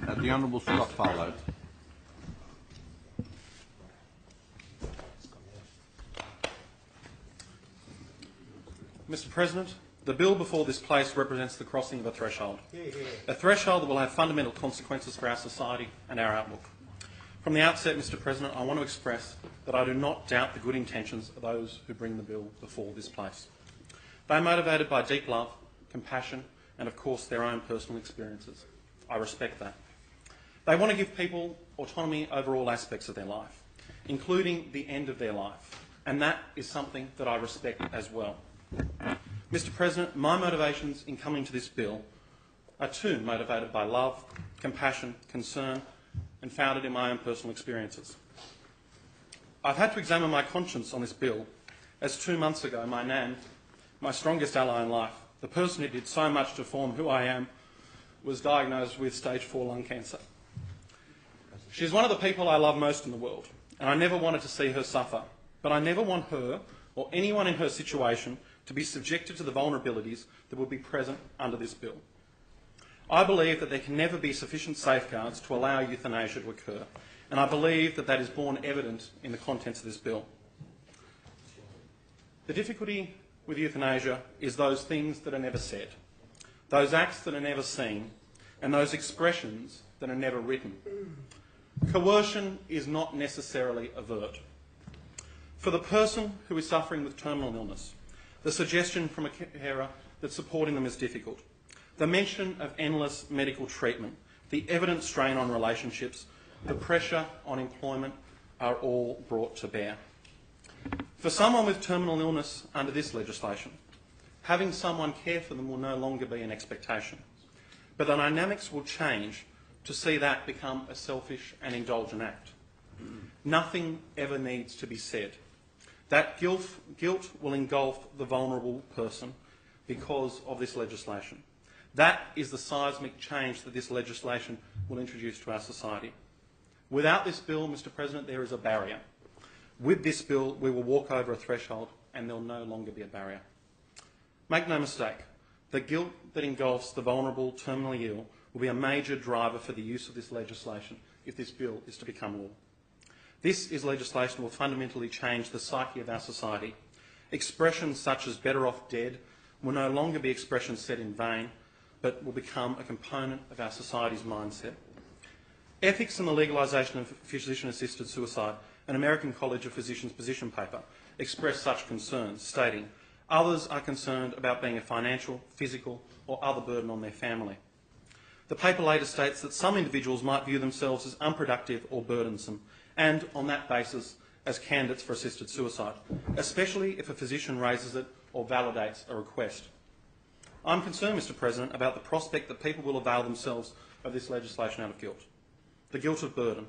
The Honourable Scott Farlow. Mr President, the bill before this place represents the crossing of a threshold. A threshold that will have fundamental consequences for our society and our outlook. From the outset, Mr President, I want to express that I do not doubt the good intentions of those who bring the bill before this place. They are motivated by deep love, compassion and, of course, their own personal experiences. I respect that. They want to give people autonomy over all aspects of their life, including the end of their life, and that is something that I respect as well. Mr President, my motivations in coming to this bill are too motivated by love, compassion, concern and founded in my own personal experiences. I've had to examine my conscience on this bill as 2 months ago my nan, my strongest ally in life, the person who did so much to form who I am, was diagnosed with stage 4 lung cancer. She's one of the people I love most in the world, and I never wanted to see her suffer, but I never want her or anyone in her situation to be subjected to the vulnerabilities that will be present under this bill. I believe that there can never be sufficient safeguards to allow euthanasia to occur, and I believe that that is borne evident in the contents of this bill. The difficulty with euthanasia is those things that are never said, those acts that are never seen, and those expressions that are never written. Coercion is not necessarily overt. For the person who is suffering with terminal illness, the suggestion from a carer that supporting them is difficult, the mention of endless medical treatment, the evident strain on relationships, the pressure on employment are all brought to bear. For someone with terminal illness under this legislation, having someone care for them will no longer be an expectation, but the dynamics will change to see that become a selfish and indulgent act. Nothing ever needs to be said. That guilt will engulf the vulnerable person because of this legislation. That is the seismic change that this legislation will introduce to our society. Without this bill, Mr President, there is a barrier. With this bill, we will walk over a threshold and there will no longer be a barrier. Make no mistake, the guilt that engulfs the vulnerable, terminally ill, will be a major driver for the use of this legislation if this bill is to become law. This is legislation that will fundamentally change the psyche of our society. Expressions such as better off dead will no longer be expressions said in vain, but will become a component of our society's mindset. Ethics and the Legalisation of Physician-Assisted Suicide, an American College of Physicians position paper, expressed such concerns, stating, "Others are concerned about being a financial, physical or other burden on their family." The paper later states that some individuals might view themselves as unproductive or burdensome, and on that basis as candidates for assisted suicide, especially if a physician raises it or validates a request. I'm concerned, Mr President, about the prospect that people will avail themselves of this legislation out of guilt, the guilt of burden.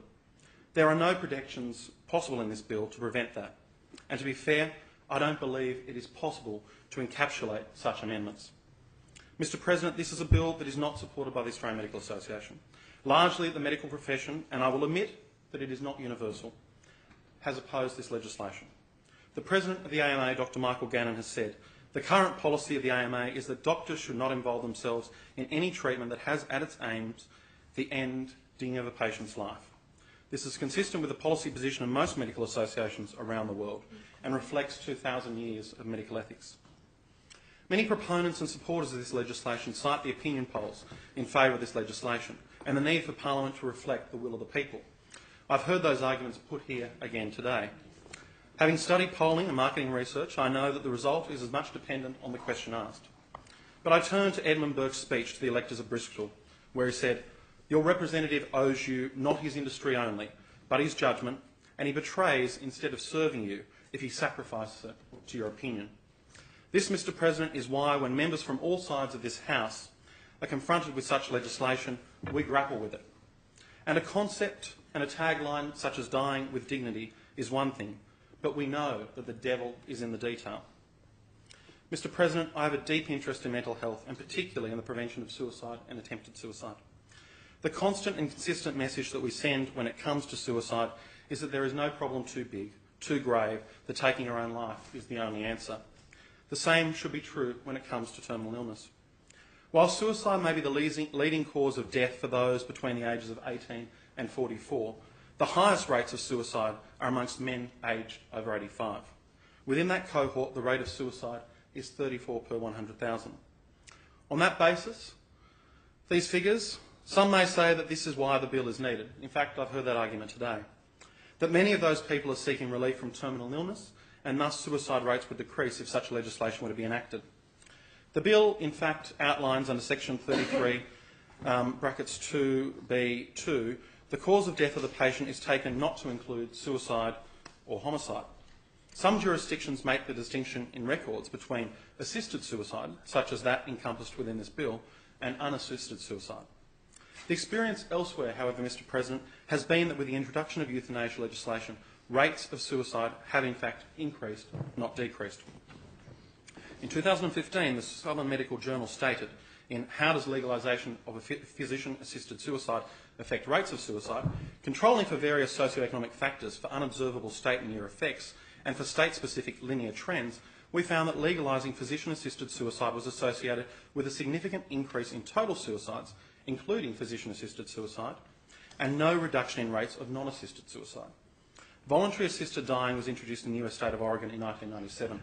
There are no protections possible in this bill to prevent that, and to be fair, I don't believe it is possible to encapsulate such amendments. Mr President, this is a bill that is not supported by the Australian Medical Association. Largely the medical profession, and I will admit that it is not universal, has opposed this legislation. The President of the AMA, Dr Michael Gannon, has said, "The current policy of the AMA is that doctors should not involve themselves in any treatment that has at its aims the ending of a patient's life." This is consistent with the policy position of most medical associations around the world and reflects 2,000 years of medical ethics. Many proponents and supporters of this legislation cite the opinion polls in favour of this legislation and the need for Parliament to reflect the will of the people. I've heard those arguments put here again today. Having studied polling and marketing research, I know that the result is as much dependent on the question asked. But I turn to Edmund Burke's speech to the electors of Bristol, where he said, "Your representative owes you not his industry only, but his judgment, and he betrays instead of serving you if he sacrifices it to your opinion." This, Mr President, is why when members from all sides of this House are confronted with such legislation, we grapple with it. And a concept and a tagline such as dying with dignity is one thing, but we know that the devil is in the detail. Mr President, I have a deep interest in mental health and particularly in the prevention of suicide and attempted suicide. The constant and consistent message that we send when it comes to suicide is that there is no problem too big, too grave, that taking our own life is the only answer. The same should be true when it comes to terminal illness. While suicide may be the leading cause of death for those between the ages of 18 and 44, the highest rates of suicide are amongst men aged over 85. Within that cohort, the rate of suicide is 34 per 100,000. On that basis, these figures, some may say that this is why the bill is needed. In fact, I've heard that argument today. That many of those people are seeking relief from terminal illness, and thus suicide rates would decrease if such legislation were to be enacted. The bill, in fact, outlines under section 33, brackets 2B2, the cause of death of the patient is taken not to include suicide or homicide. Some jurisdictions make the distinction in records between assisted suicide, such as that encompassed within this bill, and unassisted suicide. The experience elsewhere, however, Mr. President, has been that with the introduction of euthanasia legislation, rates of suicide have in fact increased, not decreased. In 2015, the Southern Medical Journal stated in How Does Legalisation of a Physician-Assisted Suicide Affect Rates of Suicide, controlling for various socioeconomic factors, for unobservable state and year effects, and for state-specific linear trends, we found that legalising physician-assisted suicide was associated with a significant increase in total suicides, including physician-assisted suicide, and no reduction in rates of non-assisted suicide. Voluntary assisted dying was introduced in the US state of Oregon in 1997.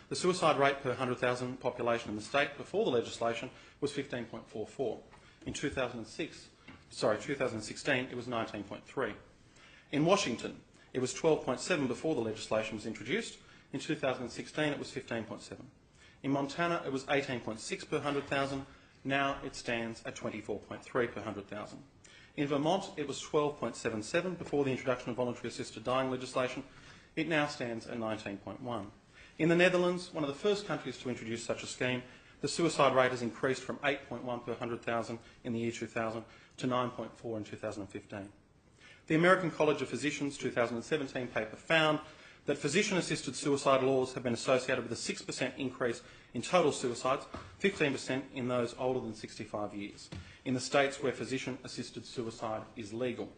The suicide rate per 100,000 population in the state before the legislation was 15.44. In 2016, it was 19.3. In Washington, it was 12.7 before the legislation was introduced. In 2016, it was 15.7. In Montana, it was 18.6 per 100,000. Now it stands at 24.3 per 100,000. In Vermont, it was 12.77 before the introduction of voluntary assisted dying legislation. It now stands at 19.1. In the Netherlands, one of the first countries to introduce such a scheme, the suicide rate has increased from 8.1 per 100,000 in the year 2000 to 9.4 in 2015. The American College of Physicians 2017 paper found that physician-assisted suicide laws have been associated with a 6% increase in total suicides, 15% in those older than 65 years, in the states where physician-assisted suicide is legal.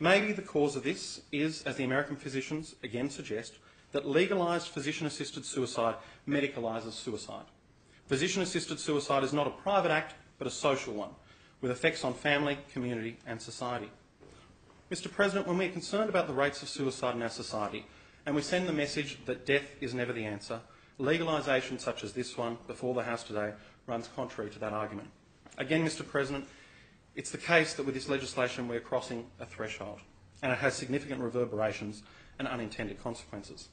Maybe the cause of this is, as the American physicians again suggest, that legalised physician-assisted suicide medicalises suicide. Physician-assisted suicide is not a private act, but a social one, with effects on family, community and society. Mr. President, when we are concerned about the rates of suicide in our society, and we send the message that death is never the answer, legalisation such as this one before the House today runs contrary to that argument. Again, Mr. President, it's the case that with this legislation we are crossing a threshold, and it has significant reverberations and unintended consequences.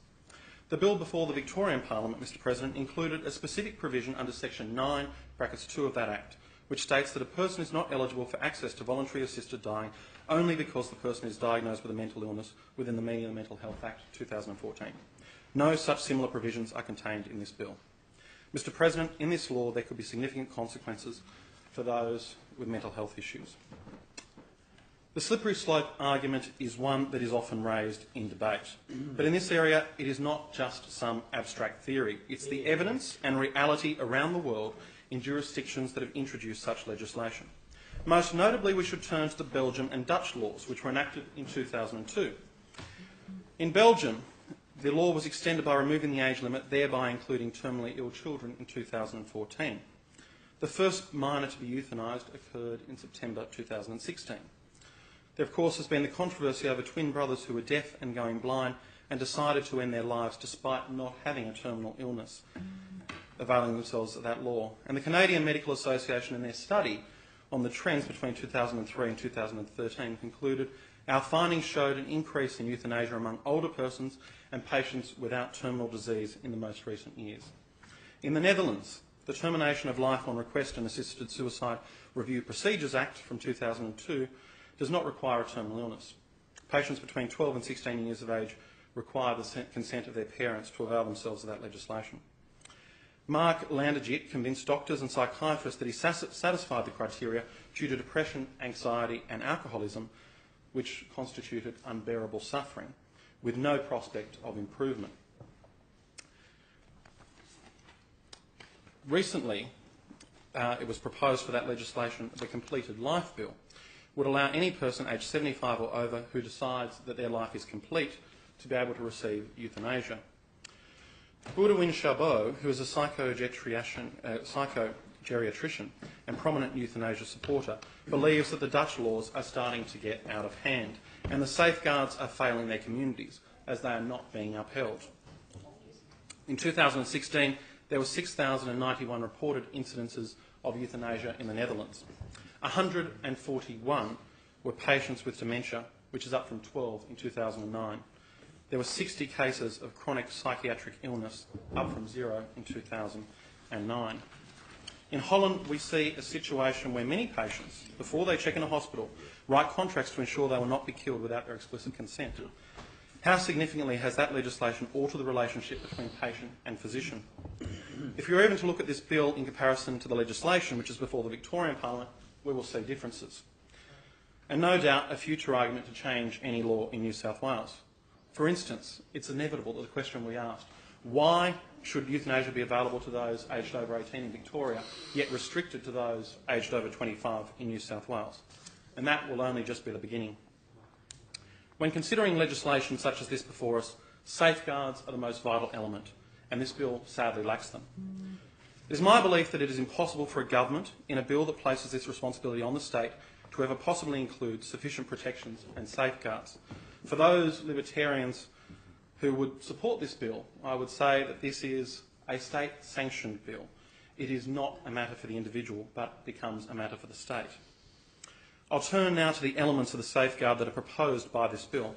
The bill before the Victorian Parliament, Mr. President, included a specific provision under section 9, brackets 2 of that Act, which states that a person is not eligible for access to voluntary assisted dying only because the person is diagnosed with a mental illness within the meaning of the Mental Health Act 2014. No such similar provisions are contained in this bill. Mr. President, in this law there could be significant consequences for those with mental health issues. The slippery slope argument is one that is often raised in debate. But in this area, it is not just some abstract theory. It's the evidence and reality around the world in jurisdictions that have introduced such legislation. Most notably, we should turn to the Belgian and Dutch laws, which were enacted in 2002. In Belgium, the law was extended by removing the age limit, thereby including terminally ill children in 2014. The first minor to be euthanised occurred in September 2016. There, of course, has been the controversy over twin brothers who were deaf and going blind and decided to end their lives despite not having a terminal illness, availing themselves of that law. And the Canadian Medical Association, in their study on the trends between 2003 and 2013, concluded our findings showed an increase in euthanasia among older persons and patients without terminal disease in the most recent years. In the Netherlands, the Termination of Life on Request and Assisted Suicide Review Procedures Act from 2002 does not require a terminal illness. Patients between 12 and 16 years of age require the consent of their parents to avail themselves of that legislation. Mark Landerjit convinced doctors and psychiatrists that he satisfied the criteria due to depression, anxiety and alcoholism, which constituted unbearable suffering, with no prospect of improvement. Recently, it was proposed for that legislation, the Completed Life Bill, would allow any person aged 75 or over who decides that their life is complete to be able to receive euthanasia. Boudewijn Chabot, who is a psychogeriatrician geriatrician and prominent euthanasia supporter, believes that the Dutch laws are starting to get out of hand and the safeguards are failing their communities as they are not being upheld. In 2016, there were 6,091 reported incidences of euthanasia in the Netherlands. 141 were patients with dementia, which is up from 12 in 2009. There were 60 cases of chronic psychiatric illness, up from 0 in 2009. In Holland, we see a situation where many patients, before they check in a hospital, write contracts to ensure they will not be killed without their explicit consent. How significantly has that legislation altered the relationship between patient and physician? If you're even to look at this bill in comparison to the legislation which is before the Victorian Parliament, we will see differences. And no doubt a future argument to change any law in New South Wales. For instance, it's inevitable that the question we asked, why should euthanasia be available to those aged over 18 in Victoria, yet restricted to those aged over 25 in New South Wales? And that will only just be the beginning. When considering legislation such as this before us, safeguards are the most vital element, and this bill sadly lacks them. It is my belief that it is impossible for a government, in a bill that places this responsibility on the state, to ever possibly include sufficient protections and safeguards. For those libertarians who would support this bill, I would say that this is a state-sanctioned bill. It is not a matter for the individual, but becomes a matter for the state. I'll turn now to the elements of the safeguard that are proposed by this bill.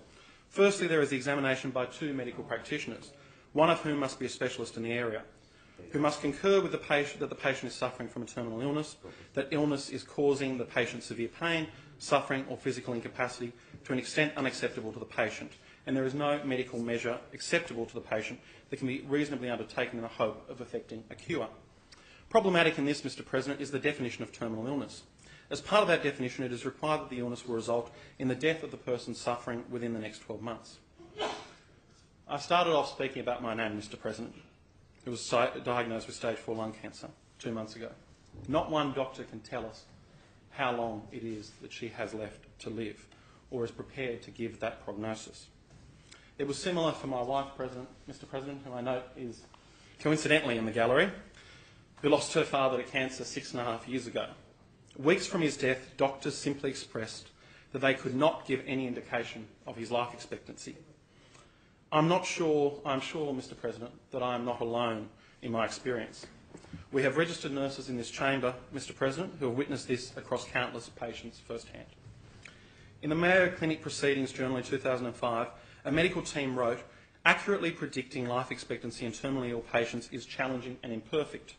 Firstly, there is the examination by 2 medical practitioners, one of whom must be a specialist in the area, who must concur with the patient that the patient is suffering from a terminal illness, that illness is causing the patient severe pain, suffering or physical incapacity to an extent unacceptable to the patient, and there is no medical measure acceptable to the patient that can be reasonably undertaken in the hope of effecting a cure. Problematic in this, Mr. President, is the definition of terminal illness. As part of that definition, it is required that the illness will result in the death of the person suffering within the next 12 months. I started off speaking about my nan, Mr. President, who was diagnosed with stage 4 lung cancer 2 months ago. Not one doctor can tell us how long it is that she has left to live or is prepared to give that prognosis. It was similar for my wife, Mr. President, who I note is coincidentally in the gallery, who lost her father to cancer 6.5 years ago. Weeks from his death, doctors simply expressed that they could not give any indication of his life expectancy. I'm sure, Mr. President, that I am not alone in my experience. We have registered nurses in this chamber, Mr. President, who have witnessed this across countless patients firsthand. In the Mayo Clinic Proceedings Journal in 2005, a medical team wrote, "Accurately predicting life expectancy in terminally ill patients is challenging and imperfect."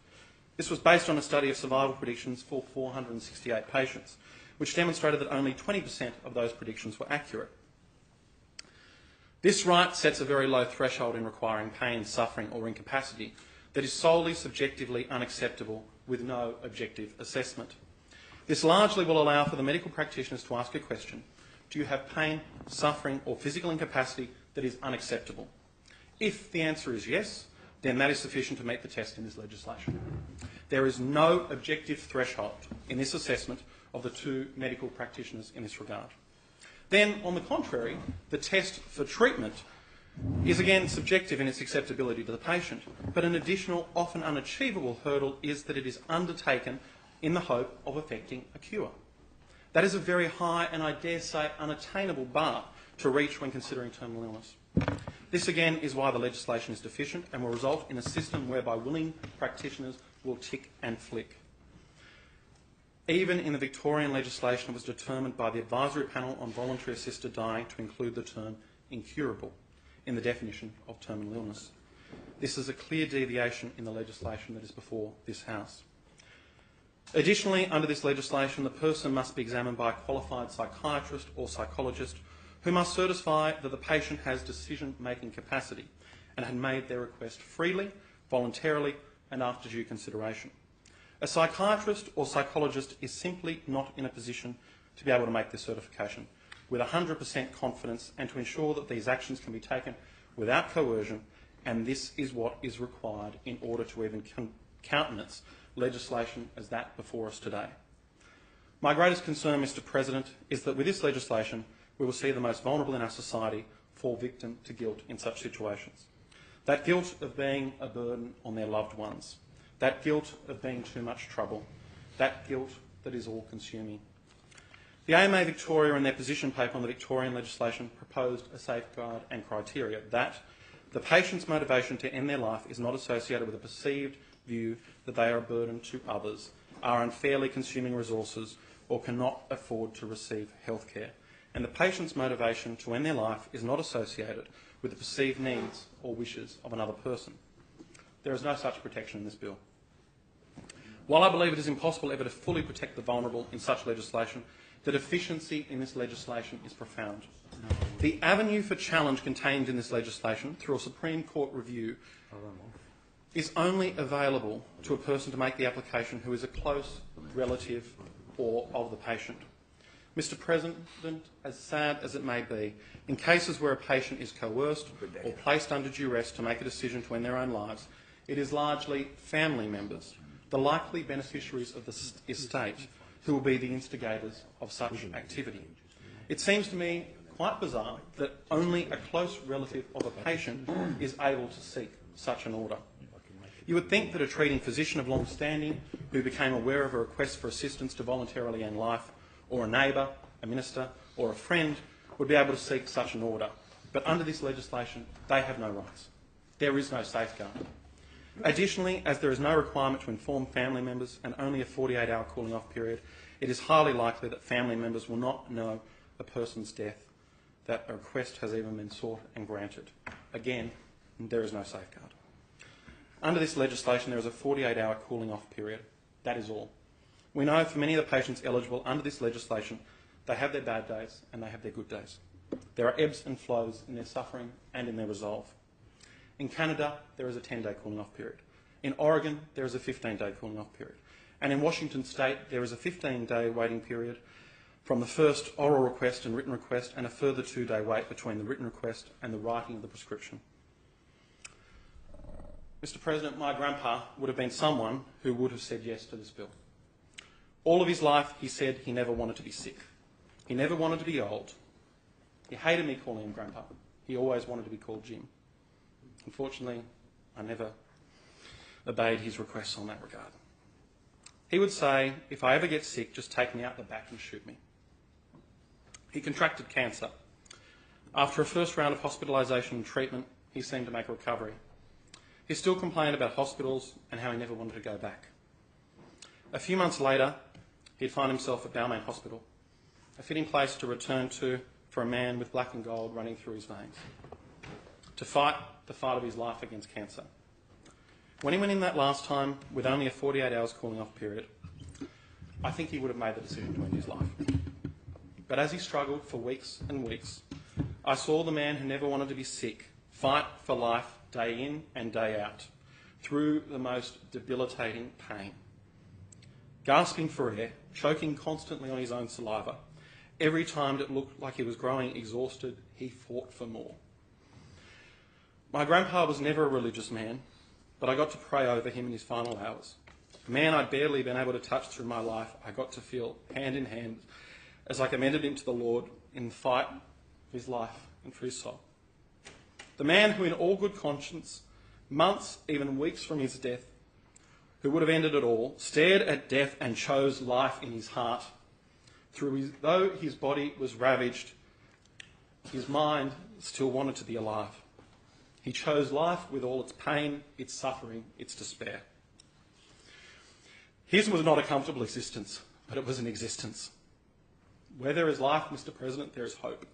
This was based on a study of survival predictions for 468 patients, which demonstrated that only 20% of those predictions were accurate. This right sets a very low threshold in requiring pain, suffering or incapacity that is solely subjectively unacceptable with no objective assessment. This largely will allow for the medical practitioners to ask a question: do you have pain, suffering or physical incapacity that is unacceptable? If the answer is yes, then that is sufficient to meet the test in this legislation. There is no objective threshold in this assessment of the 2 medical practitioners in this regard. Then, on the contrary, the test for treatment is again subjective in its acceptability to the patient, but an additional, often unachievable hurdle is that it is undertaken in the hope of effecting a cure. That is a very high and, I dare say, unattainable bar to reach when considering terminal illness. This again is why the legislation is deficient and will result in a system whereby willing practitioners will tick and flick. Even in the Victorian legislation, it was determined by the Advisory Panel on Voluntary Assisted Dying to include the term incurable in the definition of terminal illness. This is a clear deviation in the legislation that is before this House. Additionally, under this legislation, the person must be examined by a qualified psychiatrist or psychologist who must certify that the patient has decision-making capacity and had made their request freely, voluntarily and after due consideration. A psychiatrist or psychologist is simply not in a position to be able to make this certification with 100% confidence and to ensure that these actions can be taken without coercion, and this is what is required in order to even countenance legislation as that before us today. My greatest concern, Mr. President, is that with this legislation we will see the most vulnerable in our society fall victim to guilt in such situations. That guilt of being a burden on their loved ones. that guilt of being too much trouble, that guilt that is all-consuming. The AMA Victoria, in their position paper on the Victorian legislation, proposed a safeguard and criteria that the patient's motivation to end their life is not associated with a perceived view that they are a burden to others, are unfairly consuming resources, or cannot afford to receive health care. And the patient's motivation to end their life is not associated with the perceived needs or wishes of another person. There is no such protection in this bill. While I believe it is impossible ever to fully protect the vulnerable in such legislation, the deficiency in this legislation is profound. The avenue for challenge contained in this legislation through a Supreme Court review is only available to a person to make the application who is a close relative or of the patient. Mr. President, as sad as it may be, in cases where a patient is coerced or placed under duress to make a decision to end their own lives, it is largely family members, the likely beneficiaries of the estate, who will be the instigators of such activity. It seems to me quite bizarre that only a close relative of a patient is able to seek such an order. You would think that a treating physician of long standing who became aware of a request for assistance to voluntarily end life, or a neighbour, a minister or a friend would be able to seek such an order. But under this legislation, they have no rights. There is no safeguard. Additionally, as there is no requirement to inform family members and only a 48-hour cooling off period, it is highly likely that family members will not know a person's death, that a request has even been sought and granted. Again, there is no safeguard. Under this legislation, there is a 48-hour cooling off period. That is all. We know for many of the patients eligible under this legislation, they have their bad days and they have their good days. There are ebbs and flows in their suffering and in their resolve. In Canada, there is a 10-day cooling off period. In Oregon, there is a 15-day cooling off period. And in Washington State, there is a 15-day waiting period from the first oral request and written request, and a further 2-day wait between the written request and the writing of the prescription. Mr. President, my grandpa would have been someone who would have said yes to this bill. All of his life, he said he never wanted to be sick. He never wanted to be old. He hated me calling him grandpa. He always wanted to be called Jim. Unfortunately, I never obeyed his requests on that regard. He would say, if I ever get sick, just take me out the back and shoot me. He contracted cancer. After a first round of hospitalisation and treatment, he seemed to make a recovery. He still complained about hospitals and how he never wanted to go back. A few months later, he'd find himself at Balmain Hospital, a fitting place to return to for a man with black and gold running through his veins, to fight the fight of his life against cancer. When he went in that last time with only a 48 hours cooling off period, I think he would have made the decision to end his life. But as he struggled for weeks and weeks, I saw the man who never wanted to be sick fight for life day in and day out through the most debilitating pain. Gasping for air, choking constantly on his own saliva. Every time it looked like he was growing exhausted, he fought for more. My grandpa was never a religious man, but I got to pray over him in his final hours. A man I'd barely been able to touch through my life, I got to feel hand in hand as I commended him to the Lord in the fight of his life and for his soul. The man who in all good conscience, months, even weeks from his death, who would have ended it all, stared at death and chose life in his heart. Though his body was ravaged, his mind still wanted to be alive. He chose life with all its pain, its suffering, its despair. His was not a comfortable existence, but it was an existence. Where there is life, Mr. President, there is hope.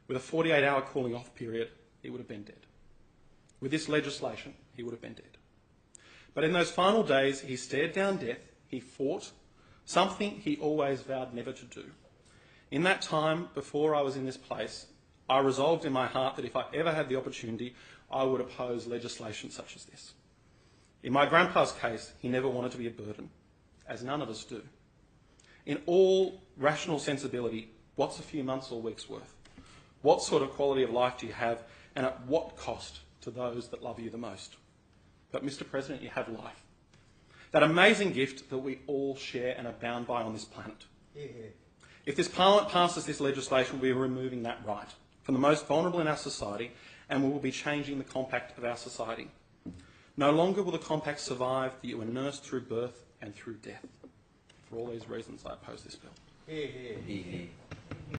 With a 48-hour cooling off period, he would have been dead. With this legislation, he would have been dead. But in those final days, he stared down death, he fought, something he always vowed never to do. In that time, before I was in this place, I resolved in my heart that if I ever had the opportunity, I would oppose legislation such as this. In my grandpa's case, he never wanted to be a burden, as none of us do. In all rational sensibility, what's a few months or weeks worth? What sort of quality of life do you have, and at what cost to those that love you the most? But Mr. President, you have life. That amazing gift that we all share and are bound by on this planet. Yeah. If this Parliament passes this legislation, we are removing that right from the most vulnerable in our society, and we will be changing the compact of our society. No longer will the compact survive that you were nursed through birth and through death. For all these reasons, I oppose this bill. Hear, hear.